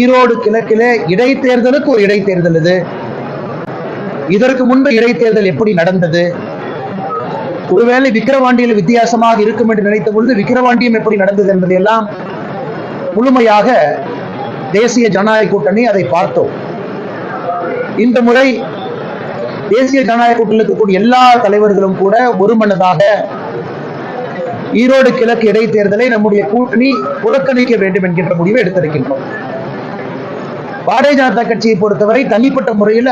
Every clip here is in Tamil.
ஈரோடு கிழக்கிலே இடைத்தேர்தலுக்கு ஒரு இடைத்தேர்தல் இது. இதற்கு முன்பு இடைத்தேர்தல் எப்படி நடந்தது? ஒருவேளை விக்கிரவாண்டியில் வித்தியாசமாக இருக்கும் என்று நினைத்த பொழுது விக்கிரவாண்டியம் எப்படி நடந்தது என்பதையெல்லாம் முழுமையாக தேசிய ஜனநாயக கூட்டணி அதை பார்த்தோம். இந்த முறை தேசிய ஜனநாயக கூட்டணியில் இருக்கக்கூடிய எல்லா தலைவர்களும் கூட ஒருமனதாக ஈரோடு கிழக்கு இடைத்தேர்தலை நம்முடைய கூட்டணி புறக்கணிக்க வேண்டும் என்கின்ற முடிவை எடுத்திருக்கின்றோம். பாரதிய ஜனதா கட்சியை பொறுத்தவரை தனிப்பட்ட முறையில்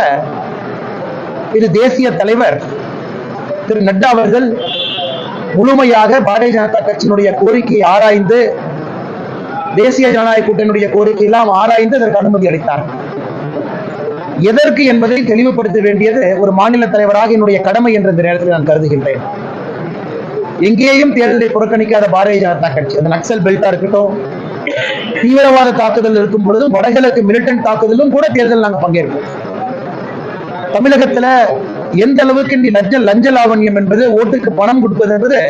இது தேசிய தலைவர் திரு நட்டா அவர்கள் முழுமையாக பாரதிய ஜனதா கட்சியினுடைய கோரிக்கையை ஆராய்ந்து தேசிய ஜனநாயக கூட்டணியுடைய கோரிக்கை எல்லாம் ஆராய்ந்து அதற்கு அனுமதி அளித்தார். எதற்கு என்பதை தெளிவுபடுத்த வேண்டியது ஒரு மாநில தலைவராக என்னுடைய கடமை என்ற இந்த நேரத்தில் நான் கருதுகின்றேன். எங்கேயும் தேர்தலை புறக்கணிக்காத பாரதிய ஜனதா கட்சி, அந்த நக்சல் பெல்ட்டா இருக்கட்டும், தீவிரவாத தாக்குதல் இருக்கும் பொழுதும் வடகிழக்கு மிலிட்டன்ட் தாக்குதலும் கூட தேர்தல் நாங்கள் பங்கேற்போம். தமிழகத்துல எந்த அளவுக்கு லஞ்ச லாவண்யம் என்பது, ஓட்டுக்கு பணம் கொடுப்பது என்பது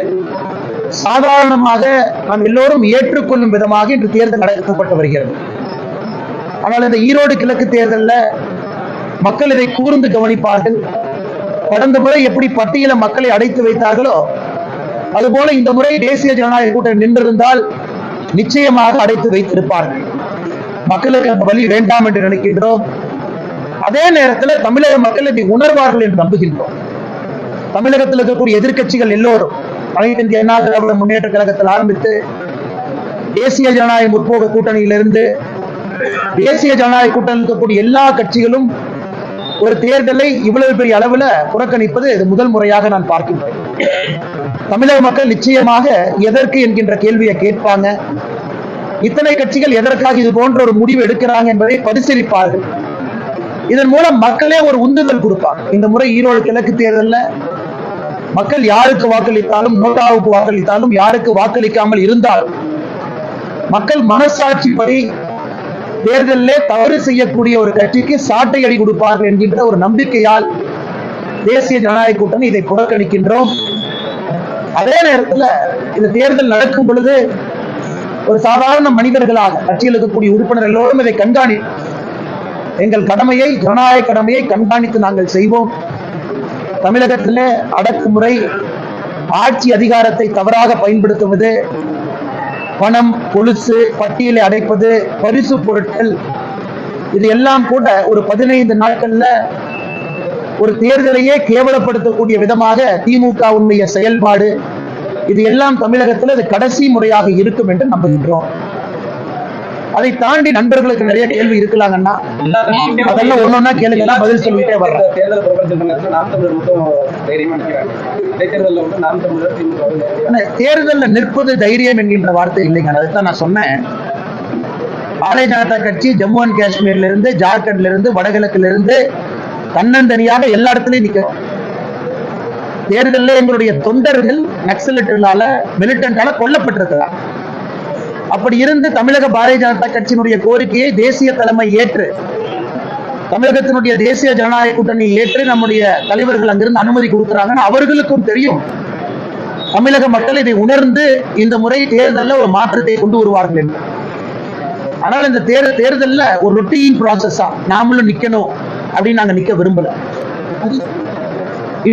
சாதாரணமாக நாம் எல்லோரும் ஏற்றுக்கொள்ளும் விதமாக இன்று தேர்தல் நடத்தப்பட்டு வருகிறது. ஆனால் இந்த ஈரோடு கிழக்கு தேர்தலில் மக்கள் இதை கூர்ந்து கவனிப்பார்கள். கடந்த முறை எப்படி பட்டியல மக்களை அடைத்து வைத்தார்களோ அதுபோல இந்த முறை தேசிய ஜனநாயக கூட்டணி நின்றிருந்தால் நிச்சயமாக அடைத்து வைத்திருப்பார்கள். மக்களுக்கு அந்த வழி வேண்டாம் என்று நினைக்கின்றோம். அதே நேரத்தில் தமிழக மக்கள் இதை உணர்வார்கள் என்று நம்புகின்றோம். தமிழகத்தில் இருக்கக்கூடிய எதிர்க்கட்சிகள் எல்லோரும் அனைத்து இந்திய அண்ணா திராவிட முன்னேற்ற கழகத்தில் ஆரம்பித்து தேசிய ஜனநாயக முற்போக்கு கூட்டணியிலிருந்து தேசிய ஜனநாயக கூட்டணியில் இருக்கக்கூடிய எல்லா கட்சிகளும் ஒரு தேர்தலை இவ்வளவு பெரிய அளவில் புறக்கணிப்பது இது முதல் முறையாக நான் பார்க்கின்றேன். தமிழக மக்கள் நிச்சயமாக எதற்கு என்கின்ற கேள்வியை கேட்பாங்க. இத்தனை கட்சிகள் எதற்காக இது போன்ற ஒரு முடிவு எடுக்கிறாங்க என்பதை பரிசீலிப்பார்கள். இதன் மூலம் மக்களே ஒரு உந்துதல் கொடுப்பாங்க. இந்த முறை ஈரோடு கிழக்கு தேர்தலில் மக்கள் யாருக்கு வாக்களித்தாலும், நோட்டாவுக்கு வாக்களித்தாலும், யாருக்கு வாக்களிக்காமல் இருந்தாலும் மக்கள் மனசாட்சிப்படி தேர்தலிலே தவறு செய்யக்கூடிய ஒரு கட்சிக்கு சாட்டை அடி கொடுப்பார்கள் என்கின்ற ஒரு நம்பிக்கையால் தேசிய ஜனநாயக கூட்டணி இதை புறக்கணிக்கின்றோம். அதே நேரத்தில் இந்த தேர்தல் நடக்கும் பொழுது ஒரு சாதாரண மனிதர்களாக கட்சியில் இருக்கக்கூடிய உறுப்பினர் எல்லோரும் இதை கண்காணி எங்கள் கடமையை, ஜனநாயக கடமையை கண்காணித்து நாங்கள் செய்வோம். தமிழகத்திலே அடக்குமுறை, ஆட்சி அதிகாரத்தை தவறாக பயன்படுத்துவது, பணம், கொலுசு, பட்டியலை அடைப்பது, பரிசு பொருட்கள், இது எல்லாம் கூட ஒரு 15 நாட்கள்ல ஒரு தேர்தலையே கேவலப்படுத்தக்கூடிய விதமாக திமுகவுடைய செயல்பாடு, இது எல்லாம் தமிழகத்தில் அது கடைசி முறையாக இருக்கும் என்று நம்புகின்றோம். அதை தாண்டி நண்பர்களுக்கு நிறைய கேள்வி இருக்கலாங்கன்னா அதெல்லாம் ஒன்னொன்னா கேளுங்க, பதில் சொல்லிட்டே வர்றேன். தேர்தலில் நிற்பது தைரியம் என்கின்ற வார்த்தை இல்லைங்க, அதுதான் நான் சொன்னேன். பாரதிய ஜனதா கட்சி ஜம்மு அண்ட் காஷ்மீர்ல இருந்து, ஜார்க்கண்ட்ல இருந்து, வடகிழக்குல இருந்து தன்னந்தனியாக எல்லா இடத்துலையும் நிற்கிறோம். தேர்தலில் எங்களுடைய தொண்டர்கள் நக்சலைட்டுகளால, மிலிட்டன்டால கொல்லப்பட்டிருக்கிறார். அப்படி இருந்து தமிழக பாரதிய ஜனதா கட்சியினுடைய கோரிக்கையை தேசிய தலைமை ஏற்று, தமிழகத்தினுடைய தேசிய ஜனநாயக கூட்டணி ஏற்று நம்முடைய தலைவர்கள் அங்கிருந்து அனுமதி கொடுக்கிறாங்கன்னு அவர்களுக்கும் தெரியும். தமிழக மக்கள் இதை உணர்ந்து இந்த முறை தேர்தலில் ஒரு மாற்றத்தை கொண்டு வருவார்கள் என்று. ஆனால் இந்த தேர்தலில் ஒரு ரொட்டீன் ப்ராசஸா நாமளும் நிக்கணும் அப்படின்னு நாங்க நிக்க விரும்பல.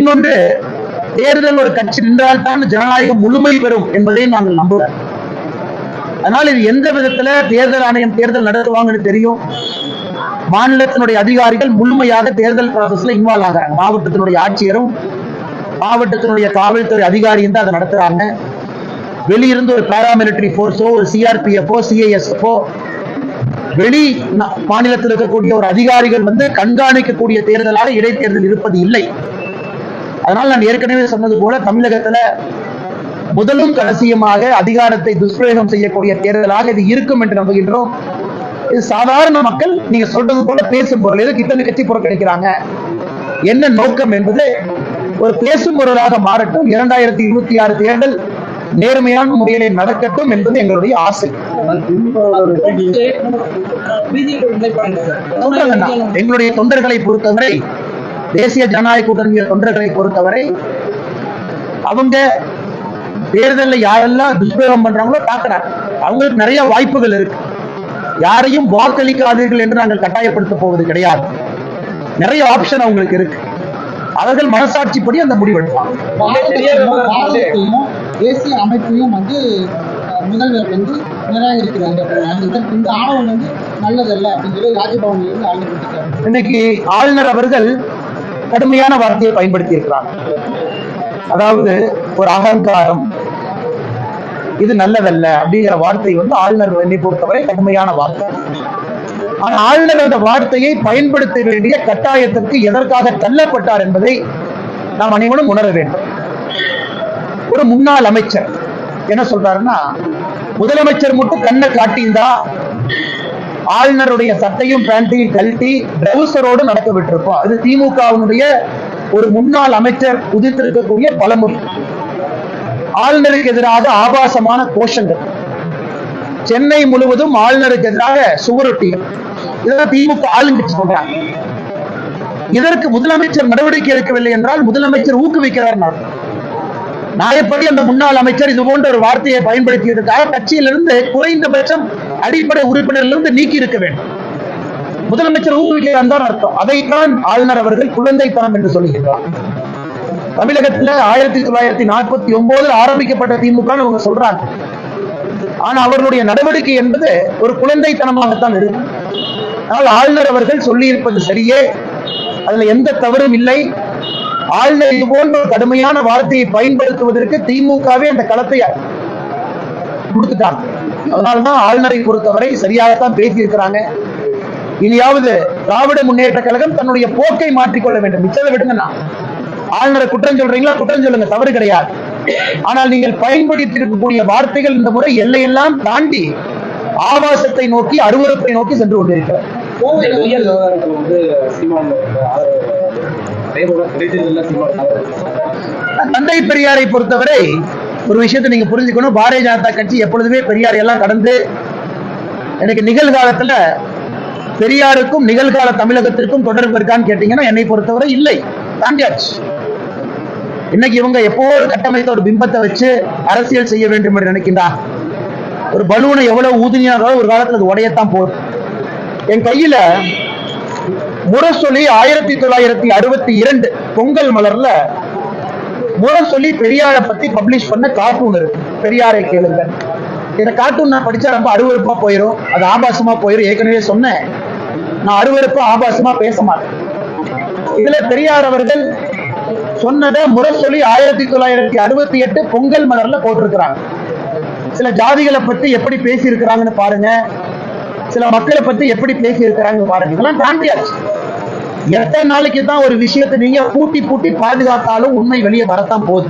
இன்னொன்று, தேர்தல் ஒரு கட்சி நின்றால் தான் ஜனநாயகம் முழுமை பெறும் என்பதை நாங்கள் நம்புகிறோம். அதனால் இது எந்த விதத்துல தேர்தல் ஆணையம் தேர்தல் நடத்துவாங்கன்னு தெரியும். மாநிலத்தினுடைய அதிகாரிகள் முழுமையாக தேர்தல் ப்ராசஸ்ல இன்வால்வ் ஆகிறாங்க. மாவட்டத்தினுடைய ஆட்சியரும் மாவட்டத்தினுடைய காவல்துறை அதிகாரியும் தான் அதை நடத்துறாங்க. வெளியிருந்து ஒரு பாராமிலிட்டரி போர்ஸோ, ஒரு சிஆர்பிஎஃப்ஓ, சிஐஎஸ்எஃப்ஓ, வெளி மாநிலத்தில் இருக்கக்கூடிய ஒரு அதிகாரிகள் வந்து கண்காணிக்கக்கூடிய தேர்தலாக இடைத்தேர்தல் இருப்பது இல்லை. அதனால் நான் ஏற்கனவே சொன்னது போல தமிழகத்துல முதலும் கடைசியுமாக அதிகாரத்தை துஷ்பிரயோகம் செய்யக்கூடிய தேர்தலாக இது இருக்கும் என்று நம்புகின்றோம். இது சாதாரண மக்கள் நீங்க சொல்றது போல பேசும் பொருள், எதுக்கு இத்தனை கட்சி புறக்கணிக்கிறாங்க, என்ன நோக்கம் என்பது ஒரு பேசும் பொருளாக மாறட்டும். 2026 தேர்தல் நேர்மையான முறையிலே நடக்கட்டும் என்பது எங்களுடைய ஆசை. எங்களுடைய தொண்டர்களை பொறுத்தவரை, தேசிய ஜனநாயக கூட்டணி தொண்டர்களை பொறுத்தவரை, அவங்க தேர்தலில் யாரெல்லாம் துஷ்பிரயோகம் பண்றாங்களோ தாக்குறாங்க. அவங்களுக்கு நிறைய வாய்ப்புகள் இருக்கு. யாரையும் வாக்களிக்காதீர்கள் என்று நாங்கள் கட்டாயப்படுத்த போவது கிடையாது. நிறைய ஆப்ஷன் அவங்களுக்கு இருக்கு. அவர்கள் மனசாட்சிப்படி அந்த முடிவெடுப்பாங்க. தேசிய அமைப்பையும் முதல்வர் நிராகரிக்கிறாங்க. இந்த ஆணவம் நல்லதல்ல அப்படின்னு சொல்லி ராஜபவனிலிருந்து ஆளுநர் இன்னைக்கு ஆளுநர் அவர்கள் கடுமையான வார்த்தையை பயன்படுத்தி இருக்கிறார். அதாவது ஒரு அகங்காரம், இது நல்லதல்ல அப்படிங்கிற வார்த்தை ஆளுநர் என்னை பொறுத்தவரை கடுமையான வார்த்தை. ஆனால் ஆளுநர் அந்த வார்த்தையை பயன்படுத்த வேண்டிய கட்டாயத்திற்கு எதற்காக தள்ளப்பட்டார் என்பதை நாம் அனைவரும் உணர வேண்டும். ஒரு முன்னாள் அமைச்சர் என்ன சொல்றாருன்னா, முதலமைச்சர் மட்டும் கண்ணை காட்டியிருந்தா ஆளுநருடைய சட்டையும் பேண்டையும் கழட்டி ட்ரவுசரோடு நடக்க விட்டிருப்போம். அது திமுகவினுடைய ஒரு முன்னாள் அமைச்சர் உதித்திருக்கக்கூடிய பலமுறை. ஆளுநருக்கு எதிராக ஆபாசமான கோஷங்கள், சென்னை முழுவதும் ஆளுநருக்கு எதிராக சுவரொட்டிகள், இதெல்லாம் திமுக ஆளுங்கட்சி சொல்றாங்க. இதற்கு முதலமைச்சர் நடவடிக்கை எடுக்கவில்லை என்றால் முதலமைச்சர் ஊக்குவிக்கிறார். நாயப்படி அந்த முன்னாள் அமைச்சர் இது போன்ற ஒரு வார்த்தையை பயன்படுத்தியதற்காக கட்சியிலிருந்து குறைந்தபட்சம் அடிப்படை உறுப்பினரிலிருந்து நீக்கி இருக்க வேண்டும். முதலமைச்சர் ஊக்குவிக்கிறார் தான் அர்த்தம். அதைத்தான் ஆளுநர் அவர்கள் குழந்தைத்தனம் என்று சொல்லுகிறார். தமிழகத்தில் 1949 ஆரம்பிக்கப்பட்ட திமுக அவங்க சொல்றாங்க. ஆனா அவர்களுடைய நடவடிக்கை என்பது ஒரு குழந்தைத்தனமாகத்தான் இருக்கு. ஆனால் ஆளுநர் அவர்கள் சொல்லி இருப்பது சரியே, அதுல எந்த தவறும் இல்லை. ஆளுநர் இது போன்ற கடுமையான வார்த்தையை பயன்படுத்துவதற்கு திமுகவே அந்த களத்தை கொடுத்துட்டாங்க. அதனால்தான் ஆளுநரை பொறுத்தவரை சரியாகத்தான் பேசியிருக்கிறாங்க. இனியாவது திராவிட முன்னேற்ற கழகம் தன்னுடைய போக்கை மாற்றிக்கொள்ள வேண்டும். மிச்சத்தை விடுங்கண்ணா, ஆளுநரை குற்றம் சொல்றீங்களா, குற்றம் சொல்லுங்க, தவறு கிடையாது. ஆனால் நீங்கள் பயன்படுத்தி இருக்கக்கூடிய வார்த்தைகள் இந்த முறை எல்லையெல்லாம் தாண்டி ஆபாசத்தை நோக்கி, அருவருப்பை நோக்கி சென்று கொண்டிருக்கிறார். தந்தை பெரியாரை பொறுத்தவரை ஒரு விஷயத்தை நீங்க புரிஞ்சுக்கணும். பாரதிய ஜனதா கட்சி எப்பொழுதுமே பெரியாரை எல்லாம் கடந்து, எனக்கு நிகழ்காலத்துல பெரியாருக்கும் நிகழ்கால தமிழகத்திற்கும் தொடர்பு இருக்கான்னு கேட்டீங்கன்னா என்னை பொறுத்தவரை இல்லை, தாண்டியாச்சு. இன்னைக்கு இவங்க எப்போ ஒரு கட்டமைத்த ஒரு பிம்பத்தை வச்சு அரசியல் செய்ய வேண்டும் என்று நினைக்கின்றார். ஒரு பலூனை எவ்வளவு ஊதினாலும் ஒரு காலத்துல அது உடையத்தான் போகுது. என் கையில முரசொலி 1962 பொங்கல் மலர்ல முரசொலி பெரியாரை பத்தி பப்ளிஷ் பண்ண கார்ட்டூன் இருக்கு, பெரியாரை கேளுங்க. இந்த கார்ட்டூன் நான் படிச்சா ரொம்ப அருவருப்பா போயிடும், அது ஆபாசமா போயிடும். ஏற்கனவே சொன்னேன், நான் அருவருப்பா ஆபாசமா பேச மாட்டேன். இதுல பெரியார் அவர்கள் சொன்னதை முரசொலி 1968 பொங்கல் மலர்ல போட்டிருக்கிறாங்க. சில ஜாதிகளை பத்தி எப்படி பேசி இருக்கிறாங்கன்னு பாருங்க, சில மக்களை பத்தி எப்படி பேசி இருக்கிறாங்க பாருங்க. இதெல்லாம் தாண்டியாச்சு. எத்தனை நாளைக்கு தான் ஒரு விஷயத்தை நீங்க பூட்டி பூட்டி பாதுகாத்தாலும் உண்மை வெளியே வரத்தான் போகுது.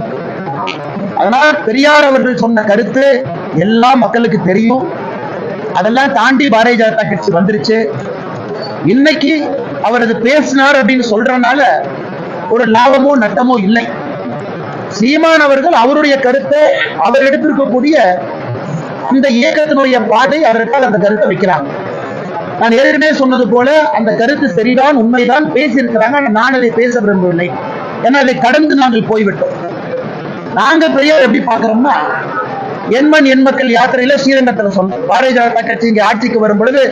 அதனால பெரியார் அவர்கள் சொன்ன கருத்து எல்லா மக்களுக்கு தெரியும். அதெல்லாம் தாண்டி பாரதிய ஜனதா கட்சி வந்துருச்சு. இன்னைக்கு அவர் அது பேசினார் அப்படின்னு சொல்றதுனால ஒரு லாபமோ நட்டமோ இல்லை. சீமான் அவர்கள் அவருடைய கருத்தை, அவர் எடுத்திருக்கக்கூடிய இந்த இயக்கத்தினுடைய பாதை, அவர்கள் அந்த கருத்தை வைக்கிறாங்க. நான் ஏற்கனவே சொன்னது போல அந்த கருத்து சரிதான், உண்மைதான், பேசியிருக்கிறாங்க. நான் அதை பேச விரும்பவில்லை. ஏன்னா அதை கடந்து நாங்கள் போய்விட்டோம். நாங்க பெரியார் எப்படி பாக்குறோம்னா, எண்மண் எண் மக்கள் யாத்திரையில ஸ்ரீரங்கத்தில் சொன்னோம், பாரதிய ஜனதா கட்சி இங்க ஆட்சிக்கு வரும் பொழுது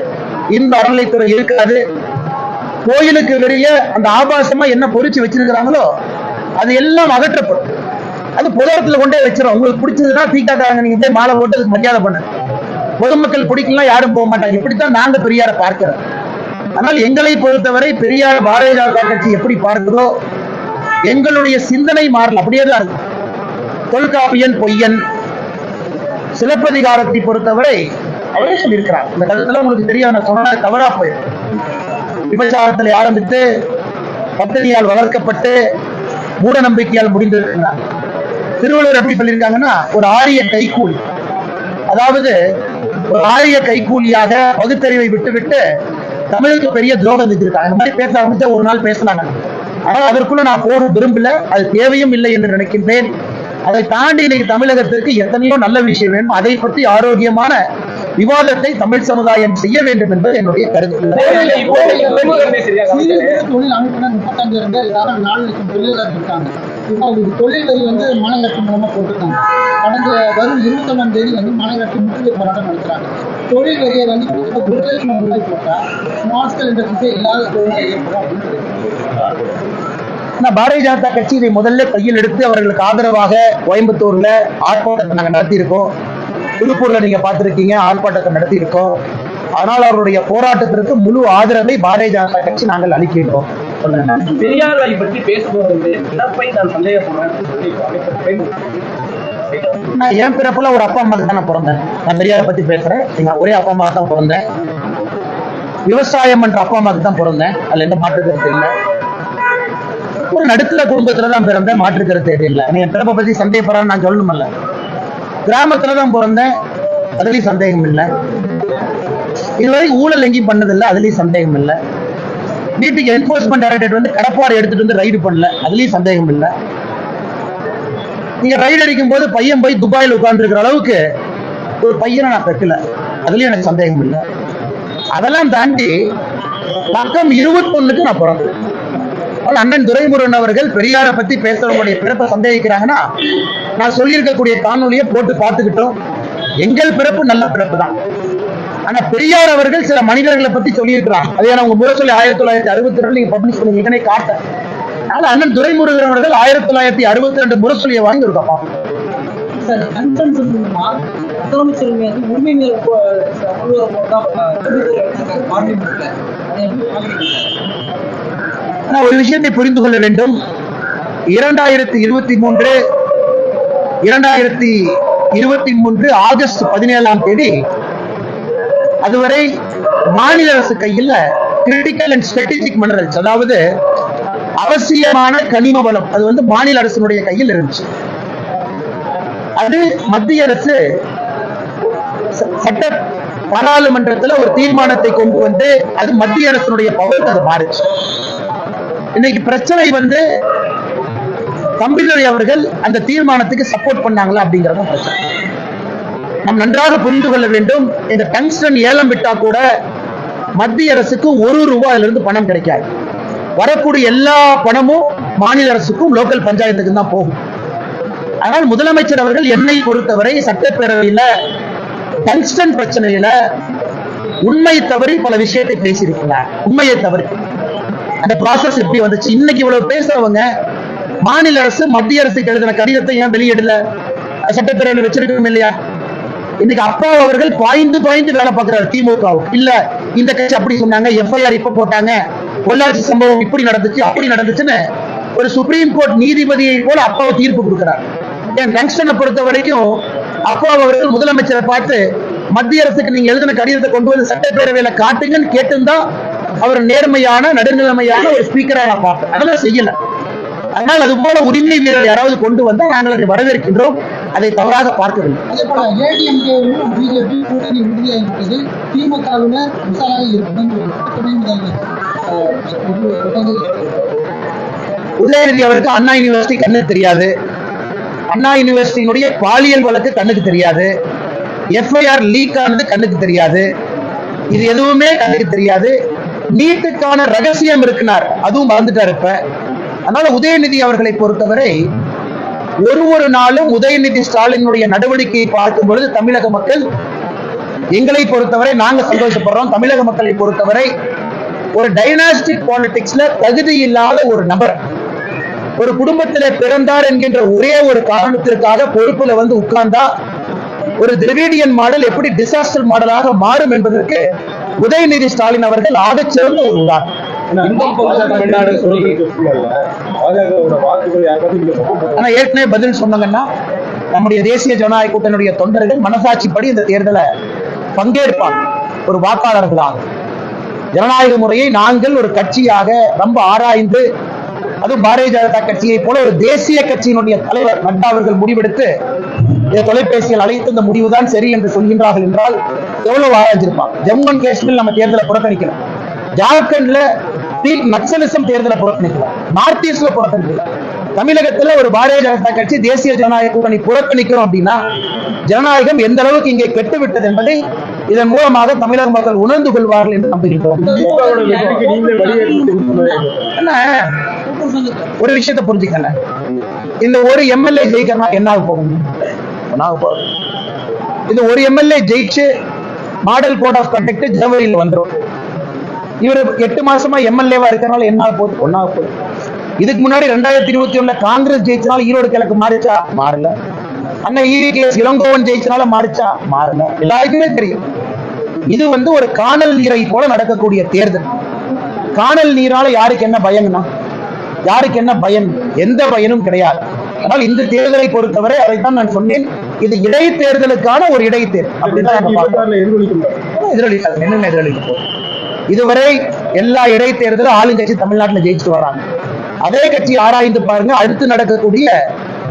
இந்த அறநிலைத்துறை இருக்காது, கோயிலுக்கு வெளியே அந்த ஆபாசமா என்ன பொறிச்சு வச்சிருக்கிறாங்களோ அது எல்லாம் அகற்றப்படும், அது புதரத்துல கொண்டே வச்சிடும். உங்களுக்கு பிடிச்சதுன்னா தீக்காக்காரங்க நீங்க போய் மாலை போட்டு அதுக்கு மரியாதை பண்ண, பொதுமக்கள் பிடிக்கலாம் யாரும் போக மாட்டாங்க. இப்படித்தான் நாங்க பெரியாரை பார்க்கிறோம். ஆனால் எங்களை பொறுத்தவரை பெரியார் பாரதிய ஜனதா கட்சி எப்படி பார்க்கிறதோ எங்களுடைய சிந்தனை மாறல, அப்படியே தான் இருக்கு. தொல்காப்பியன் பொய்யன், சிலப்பதிகாரத்தை பொறுத்தவரை அவரே சொல்லியிருக்கிறார். இந்த கருத்துல உங்களுக்கு தெரியும், சொன்ன தவறா போயிடும். விபச்சாரத்தில் ஆரம்பித்து பத்தினியால் வளர்க்கப்பட்டு மூட நம்பிக்கையால் முடிந்திருக்கிறார். திருவள்ளுவர் எப்படி சொல்லியிருக்காங்கன்னா, ஒரு ஆரிய கைக்கூலி, அதாவது ஒரு ஆரிய கைக்கூலியாக பகுத்தறிவை விட்டுவிட்டு தமிழுக்கு பெரிய துரோகம் செஞ்சிருக்காங்க. இந்த மாதிரி பேச ஆரம்பிச்சா ஒரு நாள் பேசலாங்க. ஆனால் அதற்குள்ள நான் போட விரும்பல, அது தேவையும் இல்லை என்று நினைக்கின்றேன். அதை தாண்டி இன்னைக்கு தமிழகத்திற்கு எத்தனையோ நல்ல விஷயம் வேணும். அதை பற்றி ஆரோக்கியமான விவாதத்தை தமிழ் சமுதாயம் செய்ய வேண்டும் என்பது என்னுடைய கருத்து. தொழில் அமைப்பினர் 35,000 தொழிலாளர் இருக்காங்க. இப்போ அவங்களுக்கு தொழில் வரி மாநகராட்சி மூலமா போட்டிருக்காங்க. கடந்த வரும் 21ஆம் தேதி மாநகராட்சி முற்றுகை போராட்டம் நடத்துறாங்க. தொழில் வரியை வந்து 1,00,000 ரூபாய் போட்டா ஸ்மால் ஸ்கேல் இண்டஸ்ட்ரீஸே இல்லாத தொழில் ஏற்படும் ஆனா பாரதிய ஜனதா கட்சி இதை முதல்ல கையில் எடுத்து அவர்களுக்கு ஆதரவாக கோயம்புத்தூர்ல ஆர்ப்பாட்டத்தை நாங்க நடத்தியிருக்கோம். திருப்பூர்ல நீங்க பார்த்திருக்கீங்க, ஆர்ப்பாட்டத்தை நடத்தியிருக்கோம். ஆனால் அவருடைய போராட்டத்திற்கு முழு ஆதரவை பாரதிய ஜனதா கட்சி நாங்கள் அளிக்கின்றோம். பெரியார் வழி பற்றி பேசும்போது இழப்பை நான் சந்தேகப்படுறேன். நான் என் பிறப்புல ஒரு அப்பா அம்மாவுக்கு தான் நான் பிறந்தேன். நான் பெரியாரை பத்தி பேசுறேன். நீங்க ஒரே அப்பா அம்மாவுக்கு தான் பிறந்தேன். விவசாயம் என்ற அப்பா அம்மாவுக்கு தான் பிறந்தேன். அதுல எந்த மாற்று கருத்து இல்லை. ஒரு நடுத்தர குடும்பத்துலதான் பிறந்தேன். மாற்று கருத்து எதுவும் இல்லை. என் பிறப்பை பத்தி சந்தேகப்படுறான்னு நான் சொல்லணும்ல. கிராமத்துலதான் பிறந்தேன். அதுலயும் சந்தேகம் இல்லை. இதுவரை ஊழல் எங்கேயும் பண்ணதில்லை. அதுலயும் சந்தேகம் இல்லை. வீட்டுக்கு என்போர்ஸ்மெண்ட் டைரக்டரேட் வந்து கடப்பாறை எடுத்துட்டு வந்து ரைடு பண்ணல. அதுலயும் சந்தேகம் இல்லை. நீங்க ரைடு அடிக்கும் போது பையன் போய் துபாயில் உட்கார்ந்து இருக்கிற அளவுக்கு ஒரு பையனை நான் பெக்கல. அதுலயும் எனக்கு சந்தேகம் இல்லை. அதெல்லாம் தாண்டி பக்கம் 21க்கு நான் பிறந்தேன். அண்ணன் துரைமுருகன் அவர்கள் பெரியாரை பத்தி பேசுறவங்களுடைய பிறப்பை சந்தேகிக்கிறாங்கன்னா நான் சொல்லியிருக்கக்கூடிய காணொலியை போட்டு பார்த்துக்கிட்டோம். எங்கள் பிறப்பு நல்ல பிறப்பு தான். ஆனா பெரியார் அவர்கள் சில மனிதர்களை பத்தி சொல்லியிருக்கிறாங்க. அதே உங்க முரசொலி 1962 நீங்க பப்ளிஷ் பண்ணி காட்ட. அதனால அண்ணன் துரைமுருகன் அவர்கள் 1962 முரசொலியை வாங்கி ஒரு கப்பா. ஒரு விஷயத்தை புரிந்து கொள்ள வேண்டும். 2023 ஆகஸ்ட் 17ஆம் தேதி அதுவரை மாநில அரசு கையில் கிரிட்டிக்கல் அண்ட் ஸ்ட்ராட்டஜிக் மினரல்ஸ், அதாவது அவசியமான கனிம வளம், அது வந்து மாநில அரசினுடைய கையில் இருந்துச்சு. அது மத்திய அரசு சட்ட பாராளுமன்றத்தில் ஒரு தீர்மானத்தை கொண்டு வந்து அது மத்திய அரசினுடைய பவர் அது மாறுச்சு. இன்னைக்கு பிரச்சனை வந்து தம்பிதுரை அவர்கள் அந்த தீர்மானத்துக்கு சப்போர்ட் பண்ணாங்களா அப்படிங்கறத பிரச்சனை. நாம் நன்றாக புரிந்து கொள்ள வேண்டும். இந்த டங்ஸ்டன் ஏலம் விட்டா கூட மத்திய அரசுக்கு 1 ரூபாயில இருந்து பணம் கிடைக்காது. வரக்கூடிய எல்லா பணமும் மாநில அரசுக்கும் லோக்கல் பஞ்சாயத்துக்கு தான் போகும். ஆனால் முதலமைச்சர் அவர்கள் என்னை பொறுத்தவரை சட்டப்பேரவையில டங்ஸ்டன் பிரச்சனையில உண்மை தவறி பல விஷயத்தை பேசியிருக்கிறார். உண்மையை தவறி அந்த ப்ராசஸ் எப்படி வந்துச்சு? இன்னைக்கு இவ்வளவு பேசுறவங்க மாநில அரசு மத்திய அரசுக்கு எழுதின கடிதத்தை ஏன் வெளியிடல? சட்டப்பேரவையில் வச்சிருக்கணும் இல்லையா? இன்னைக்கு அப்பா அவர்கள் பாய்ந்து வேலை பார்க்கிறார் திமுகவுக்கு. இல்ல இந்த கட்சி அப்படி சொன்னாங்க, எஃப்ஐஆர் இப்ப போட்டாங்க, பொள்ளாச்சி சம்பவம் இப்படி நடந்துச்சு அப்படி நடந்துச்சுன்னு ஒரு சுப்ரீம் கோர்ட் நீதிபதியை போல அப்பாவை தீர்ப்பு கொடுக்கிறார். என் டங்ஸ்டனை பொறுத்த வரைக்கும் அப்பா அவர்கள் முதலமைச்சரை பார்த்து மத்திய அரசுக்கு நீங்க எழுதின கடிதத்தை கொண்டு வந்து சட்டப்பேரவையில காட்டுங்கன்னு கேட்டுதான் அவர் நேர்மையான நடுநிலைமையான ஒரு ஸ்பீக்கரா நான் பார்ப்பேன். அதெல்லாம் செய்யல. அதனால் அது போல உரிமை வீரர் யாராவது கொண்டு வந்தா நாங்கள் அதை வரவேற்கின்றோம். அதை தவறாக பார்க்கவில்லை. அதே போல ஏடிஎம்கேவும் பிஜேபி கூட்டணி உறுதியாகிவிட்டது. திமுகவினர் உஷாராக இருக்கணும். உதயநிதி அவருக்கு அண்ணா யூனிவர்சிட்டி கண்ணுக்கு தெரியாது. அண்ணா யூனிவர்சிட்டியினுடைய பாலியல் வழக்கு கண்ணுக்கு தெரியாது. எஃப்ஐஆர் லீக் ஆனது கண்ணுக்கு தெரியாது. இது எதுவுமே கண்ணுக்கு தெரியாது. நீட்டுக்கான ரகசியம் இருக்கிறார், அதுவும் மறந்துட்டார் இப்ப. அதனால உதயநிதி அவர்களை பொறுத்தவரை ஒரு நாளும் உதயநிதி ஸ்டாலினுடைய நடவடிக்கையை பார்க்கும் பொழுது தமிழக மக்கள், எங்களை பொறுத்தவரை நாங்க சந்தோஷப்படுறோம். தமிழக மக்களை பொறுத்தவரை ஒரு டைனாஸ்டிக் பாலிடிக்ஸ்ல தகுதி இல்லாத ஒரு நபர் ஒரு குடும்பத்திலே பிறந்தார் என்கின்ற ஒரே ஒரு காரணத்திற்காக பொறுப்புல வந்து உட்கார்ந்தா ஒரு திராவிடியன் மாடல் எப்படி டிசாஸ்டர் மாடலாக மாறும் என்பதற்கு உதயநிதி ஸ்டாலின் அவர்கள் ஆகச் சிறந்த ஒரு உதாரணம். ஏற்கனவே பதில் சொன்னாங்கன்னா நம்முடைய தேசிய ஜனநாயக கூட்டணியுடைய தொண்டர்கள் மனசாட்சிப்படி இந்த தேர்தலை பங்கேற்பாங்க. ஒரு வாக்காளர்களாக ஜனநாயக முறையை நாங்கள் ஒரு கட்சியாக ரொம்ப ஆராய்ந்து, அதுவும் பாரதிய ஜனதா கட்சியை போல ஒரு தேசிய கட்சியினுடைய தலைவர் நட்டா அவர்கள் முடிவெடுத்து தொலைபேசியில் அழைத்து இந்த முடிவுதான் சரி என்று சொல்கின்றார்கள் என்றால் எவ்வளவு ஆராய்ச்சிருப்பாங்க. ஜம்மு அண்ட் காஷ்மீர் நம்ம தேர்தலை புறக்கணிக்கலாம். ஜார்க்கண்ட்ல நக்சலிசம் தேர்தலை புறக்கணிக்கலாம். நார்த் ஈஸ்ட்ல புறக்கணிக்கலாம். தமிழகத்துல ஒரு பாரதிய ஜனதா கட்சி தேசிய ஜனநாயக கூட்டணி புறக்கணிக்கிறோம் அப்படின்னா ஜனநாயகம் எந்த அளவுக்கு இங்கே கெட்டுவிட்டது என்பதை இதன் மூலமாக தமிழக மக்கள் உணர்ந்து கொள்வார்கள் என்று நம்புகின்றோம். ஒரு விஷயத்தை புரிஞ்சுக்கல, இந்த ஒரு எம்எல்ஏ ஜெயிக்கிறனா என்ன போகும்? இது ஒரு எம்எல்ஏ ஜெயிச்சு மாடல் கோட் ஆஃப் கண்டக்ட் ஜனவரியில் வந்துடும். இவர் 8 மாசமா எம்எல்ஏவா இருக்கிறனால என்ன போகுது? ஒன்னா போகுது. இதுக்கு முன்னாடி 2021 காங்கிரஸ் ஜெயிச்சனால ஈரோடு கிழக்கு மாறிச்சா? மாறல. அண்ணன் EVKS இளங்கோவன் ஜெயிச்சனால மாறிச்சா? மாறல. எல்லாருக்குமே தெரியும். இது ஒரு காணல் நீரை போல நடக்கக்கூடிய தேர்தல். காணல் நீரால யாருக்கு என்ன பயம்னா, யாருக்கு என்ன பயன்? எந்த பயனும் கிடையாது. ஆனால் இந்த தேர்தலை பொறுத்தவரை அதைத்தான் நான் சொன்னேன், இது இடைத்தேர்தலுக்கான ஒரு இடைத்தேர்தல். அப்படிதான் எதிரொலிக்காது. என்னென்ன எதிரொலிக்க போகுது? இதுவரை எல்லா இடைத்தேர்தலும் ஆளுங்கட்சி தமிழ்நாட்டில் ஜெயிச்சுட்டு வராங்க. அதே கட்சி ஆராய்ந்து பாருங்க, அடுத்து நடக்கக்கூடிய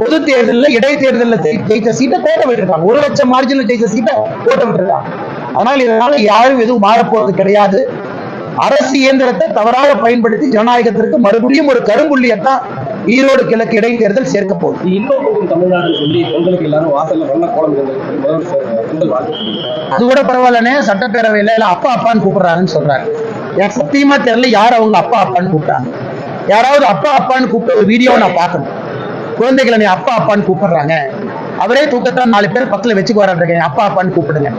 பொது தேர்தலில் இடைத்தேர்தலில் ஜெயிச்ச சீட்டை கோட்ட விட்டுருக்காங்க. 1 லட்சம் மார்ஜினில் ஜெயிச்ச சீட்டை கோட்ட விட்டுருக்காங்க. ஆனால் இதனால யாரும் எதுவும் மாறப்போறது கிடையாது. அரசு இயந்திரத்தை தவறாக பயன்படுத்தி ஜனநாயகத்திற்கு மறுபடியும் ஒரு கரும்புள்ளியத்தான் ஈரோடு கிழக்கு இடைத்தேர்தல் சேர்க்க போகுது. தமிழ்நாடு சொல்லி பொங்கலுக்கு எல்லாரும் வாசல்ல வண்ண கோலம் அது கூட பரவாயில்லனே, சட்டப்பேரவையில அப்பா அப்பான்னு கூப்பிடுறாங்கன்னு சொல்றாங்க. எனக்கு சத்தியமா தெரியல யார் அவங்க அப்பா அப்பான்னு கூப்பிட்டாங்க. யாராவது அப்பா அப்பான்னு கூப்பிட்ட ஒரு வீடியோ நான் பார்க்கணும். குழந்தைகளை நீ அப்பா அப்பான்னு கூப்பிடுறாங்க, அவரே தூக்கத்தான் 4 பேர் பக்கத்துல வச்சுக்கு வர்றாங்க, அப்பா அப்பான்னு கூப்பிடுங்க.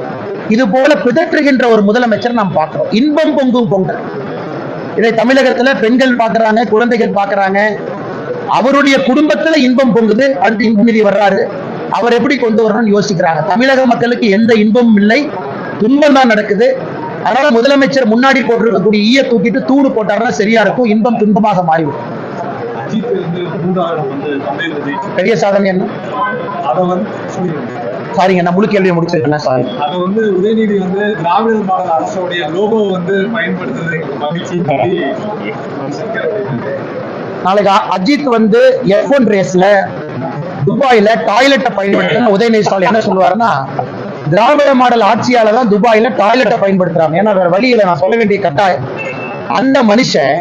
இது போல பிதற்றுகின்ற ஒரு முதலமைச்சர் நாம் பார்க்கிறோம். இன்பம் பொங்கும் பொங்கல், இதை தமிழகத்துல பெண்கள் பார்க்கறாங்க, குழந்தைகள் பார்க்கறாங்க. அவருடைய குடும்பத்துல இன்பம் பொங்குது, அடுத்து இன்பநிதி வர்றாரு, அவர் எப்படி கொண்டு வரணும்னு யோசிக்கிறாங்க. தமிழக மக்களுக்கு எந்த இன்பமும் இல்லை, துன்பம் தான் நடக்குது. அதனால முதலமைச்சர் முன்னாடி போட்டிருக்கக்கூடிய ஈய தூக்கிட்டு தூடு போட்டாருன்னா சரியா இருக்கும், இன்பம் துன்பமாக மாறிவிடும். பெரிய சாதனை என்ன? சாரிங்க, நான் முழு கேள்வியை முடிச்சிருக்கேன். சாரி, அது உதயநிதி திராவிட மாடல் அரசுடைய லோகோ பயன்படுத்துறது மகிழ்ச்சி. நாளைக்கு அஜித் F1 ரேஸ்ல துபாயில டாய்லெட்டை பயன்படுத்த உதயநிதி ஸ்டாலின் என்ன சொல்லுவாருன்னா, திராவிட மாடல் ஆட்சியால தான் துபாயில டாய்லெட்டை பயன்படுத்துறாங்க, ஏன்னா வேற வழியில நான் சொல்ல வேண்டிய கட்டாயம். அந்த மனுஷன்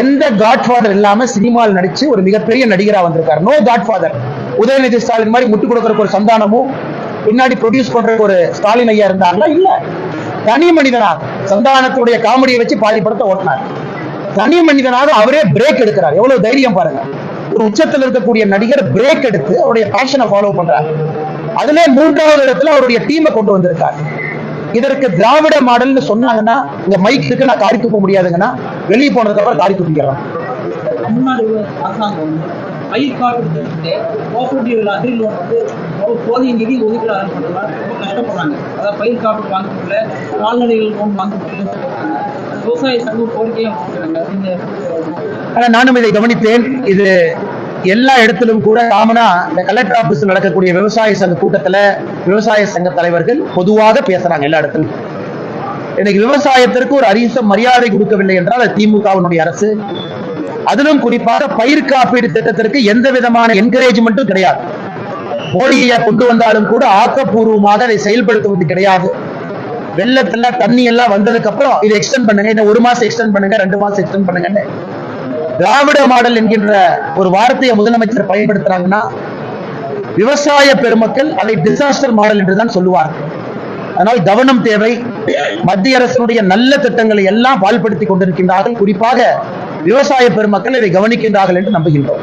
எந்த காட்ஃபாதர் இல்லாம சினிமாவில் நடிச்சு ஒரு மிகப்பெரிய நடிகரா வந்திருக்காரு. No Godfather. உதயநிதி ஸ்டாலின் மாதிரி முட்டு கொடுக்கறதுக்கு ஒரு சந்தானமும் பின்னாடி ப்ரொடியூஸ் பண்றதுக்கு ஒரு ஸ்டாலின் ஐயா இருந்தாங்களா? இல்ல. தனி மனிதனாக சந்தானத்துடைய காமெடியை வச்சு பாதி படத்தை ஓட்டினார். தனி மனிதனாக அவரே பிரேக் எடுக்கிறார். எவ்வளவு தைரியம் பாருங்க. ஒரு உச்சத்தில் இருக்கக்கூடிய நடிகர் பிரேக் எடுத்து அவருடைய பேஷனை ஃபாலோ பண்றாரு. அதுல 3வது இடத்துல அவருடைய டீமை கொண்டு வந்திருக்காரு. இதற்கு திராவிட மாடல்னு சொன்னாங்கன்னா, இங்க மைக் இருக்கு, நான் காரி தூக்க முடியாதுங்கன்னா வெளியே போனதுக்கு அப்புறம் காரி தூக்கிக்கிறான். தமிழ்நாடு அரசாங்கம் பயிர் காப்பீடு போதிய நிதி ஒதுக்கீடு ரொம்ப கஷ்டப்படுறாங்க. அதாவது பயிர் காப்பீடு வாங்க முடியல, கால்நடைகள் லோன் வாங்க முடியல, விவசாய சங்கம் கோரிக்கையை நானும் இதை கவனித்தேன். இது எல்லா இடத்திலும் கூட காமனா இந்த கலெக்டர் ஆபீஸ் நடக்கக்கூடிய விவசாய சங்க கூட்டத்துல விவசாய சங்க தலைவர்கள் பொதுவாக பேசுறாங்க. எல்லா இடத்திலும் இன்னைக்கு விவசாயத்திற்கு ஒரு அரிச மரியாதை கொடுக்கவில்லை என்றால் அது திமுகவினுடைய அரசு. அதிலும் குறிப்பாக பயிர் காப்பீடு திட்டத்திற்கு எந்த விதமான என்கரேஜ்மெண்ட்டும் கிடையாது. மோடியை கொண்டு வந்தாலும் கூட ஆக்கப்பூர்வமாக அதை செயல்படுத்துவது கிடையாது. வெள்ளத்துல தண்ணி எல்லாம் வந்ததுக்கு அப்புறம் இதை எக்ஸ்டெண்ட் பண்ணுங்க, இந்த 1 மாசம் எக்ஸ்டெண்ட் பண்ணுங்க, 2 மாசம் எக்ஸ்டெண்ட் பண்ணுங்க. திராவிட மாடல் என்கின்ற ஒரு வார்த்தையை முதலமைச்சர் பயன்படுத்துறாங்கன்னா, விவசாய பெருமக்கள் அதை டிசாஸ்டர் மாடல் என்றுதான் சொல்லுவார்கள். அதனால் கவனம் தேவை. மத்திய அரசினுடைய நல்ல திட்டங்களை எல்லாம் பால்படுத்திக் கொண்டிருக்கின்றார்கள். குறிப்பாக விவசாய பெருமக்கள் இதை கவனிக்கின்றார்கள் என்று நம்புகின்றோம்.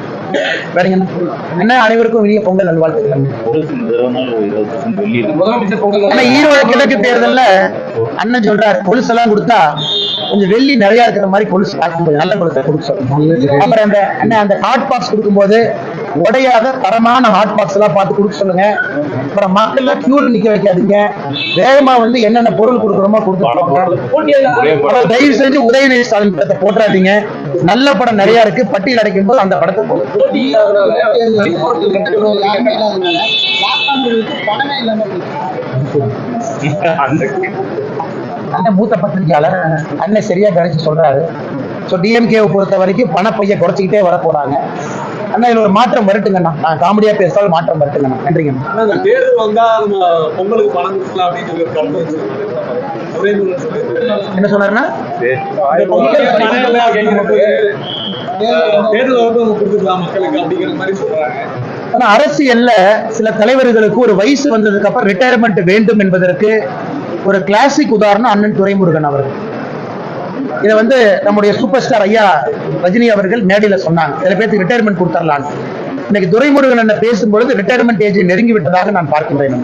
வேற என்ன? அனைவருக்கும் இனிய பொங்கல் நல்வாழ்த்துக்கள். ஈரோடு கிழக்கு தேர்தல்ல அண்ணன் சொல்றாரு, கொலுசு எல்லாம் கொடுத்தா கொஞ்சம் வெள்ளி நிறைய இருக்கிற மாதிரி கொலுசு நல்ல கொலுசை கொடுக்க சொல்லுங்க. அப்புறம் அந்த ஹாட் பாக்ஸ் கொடுக்கும்போது உடையாத தரமான ஹாட் பாக்ஸ் எல்லாம் பார்த்து கொடுக்க சொல்லுங்க. அப்புறம் மக்கள் கியூர் நிக்க வைக்காதீங்க. வேகமா என்னென்ன பொருள் கொடுக்கணுமோ கொடுத்து தயவு செஞ்சு உதயநிதி ஸ்டாலின் படத்தை போட்டுறாதீங்க. நல்ல படம் நிறைய இருக்கு, பட்டியல் அடைக்கும் போது அந்த படத்தை அண்ணன் மூத்த பத்திரிகையாளர் அண்ணன் சரியா கணிச்சு சொல்றாரு. டிஎம்கேவை பொறுத்த வரைக்கும் பணப்பைய குறைச்சிக்கிட்டே வர போறாங்க. அண்ணா இதுல ஒரு மாற்றம் வரட்டுங்கண்ணா. நான் காமெடியா பேசினாலும் மாற்றம் வரட்டுங்கண்ணா. நன்றிங்கண்ணா. தேர்தல் வந்தா பொங்கலுக்கு பணம் கொடுக்கலாம் அப்படின்னு என்ன சொன்னாருன்னா, அரசியல்ல சில தலைவர்களுக்கு ஒரு வயசு வந்ததுக்கு அப்புறம் ரிட்டையர்மெண்ட் வேண்டும் என்பதற்கு ஒரு கிளாசிக் உதாரணம் அண்ணன் துரைமுருகன் அவர்கள். இதை நம்முடைய சூப்பர் ஸ்டார் ஐயா ரஜினி அவர்கள் மேடையில சொன்னாங்க, சில பேருக்கு ரிட்டையர்மெண்ட் கொடுத்துடலாம். இன்னைக்கு துரைமுருகன் என்ன பேசும்பொழுது ரிட்டையர்மெண்ட் ஏஜ் நெருங்கி விட்டதாக நான் பார்க்கின்றேன்.